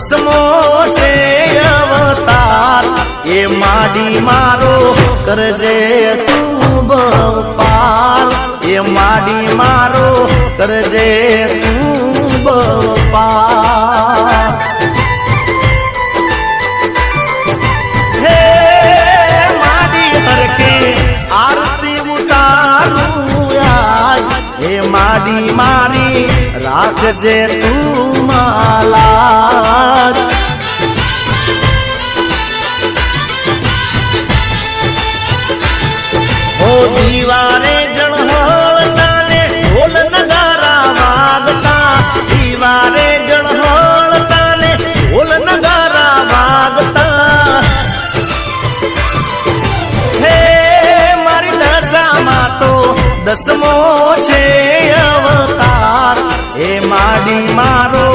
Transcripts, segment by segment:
દસમો છે અવતાર એ માડી મારો કરજે તું બપાર એ માડી મારો કરજે તું બપાર હે માડી હરકે આરતી ઉતારું આજ હે માડી મારી રાખજે તું માલા ઓ દીવારે જળહળતા ને ઢોલ નગારા વાગતા દીવારે જળહળતા ને ઢોલ નગારા વાગતા હે મારી દશામાં તો દસમો છે અવતાર એ માડી મારો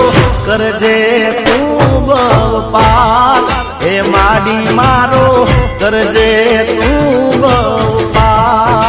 કરજે તું બપાર એ માડી મારો કરજે તું બપાર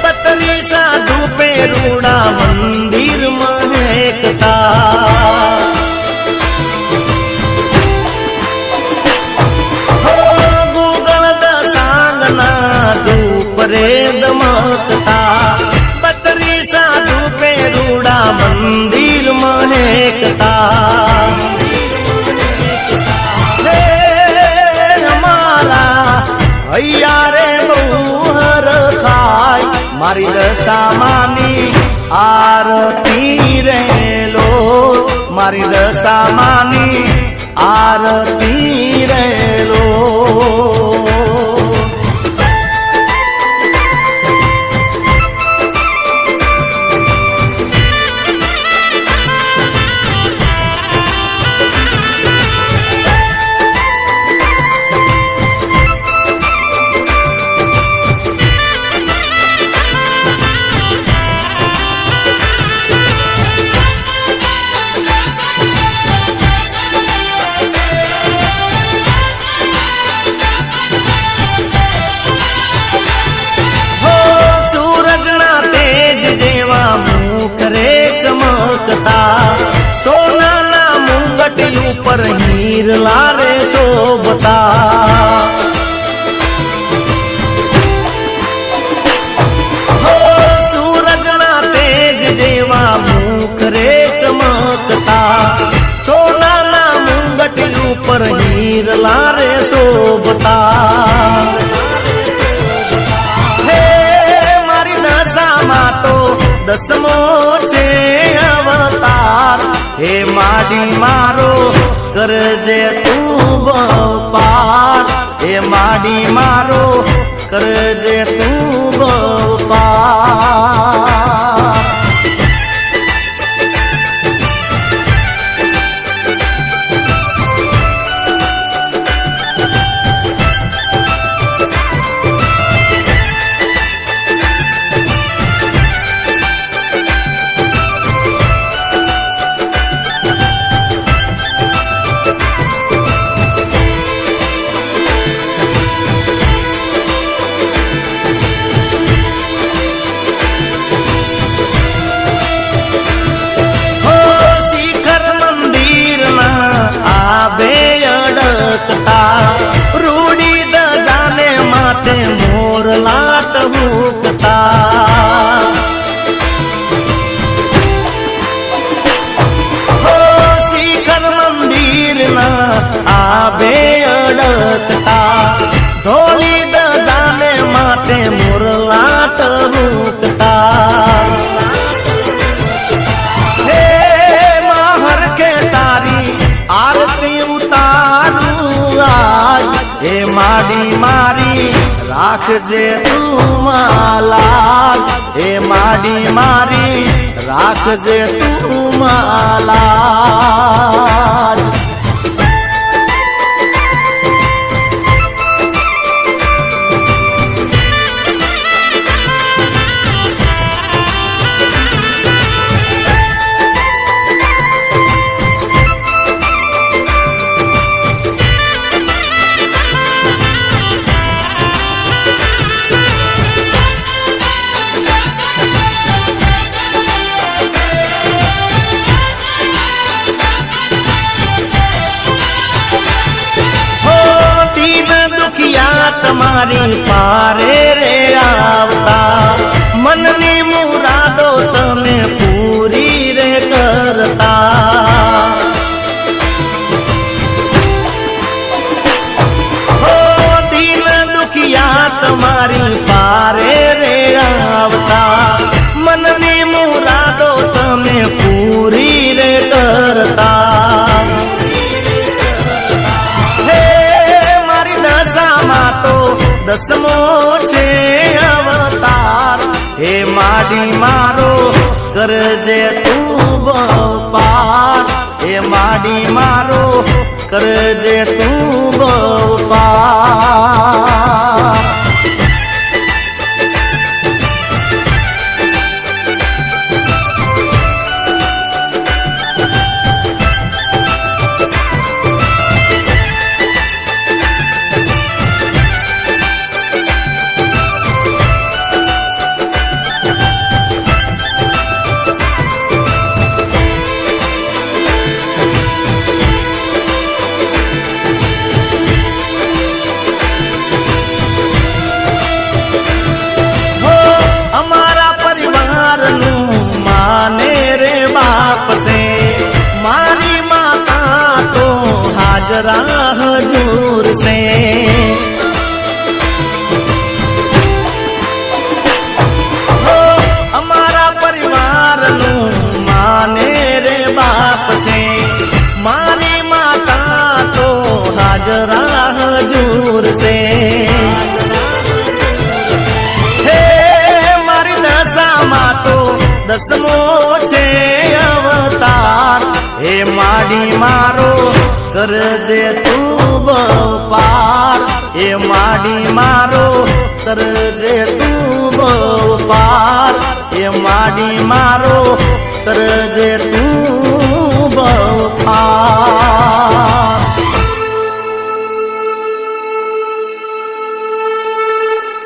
बतरी साधु पे रूड़ा मंदिर महकता गूगल दसांगना धूप रे दमकता बतरी साधु पे रूड़ा मंदिर महकता हमारा भैया रे मारी दशामानी आरती रे लो मारी दशामानी आरती रे लो सोना ना मुंगट ऊपर हीर लारे शोभता हो सूरज ना तेज जेवा मुख रे चमकता सोना ना मुंगट ऊपर हीर लारे शोभता हे मारी दशाમાં તો દસમો છે અવતાર હે માડી મારો કરજે તું બપાર હે માડી મારો કરજે તું બપાર રાખજે તું માલા એ માડી મારી રાખજે તું માલા તમારી પારે રે આવતા મનની મુરાદો તમે પૂરી રે કરતા હો દિલ દુખિયા તમારી પારે રે આવતા મનની મુરાદો તમે પૂરી રે કરતા દસમો છે અવતાર હે માડી મારો કરજે તું પાર હે માડી મારો કરજે તું પાર राह हजूर से हमारा परिवार नु माने रे बाप से मारी माता तो हाजरा हजूर से हे मारी दशा मा तो दसमो छे अवतार हे माडी मारो करजे તું પાર એ માડી મારો કરજે તું પાર એ માડી મારો કરજે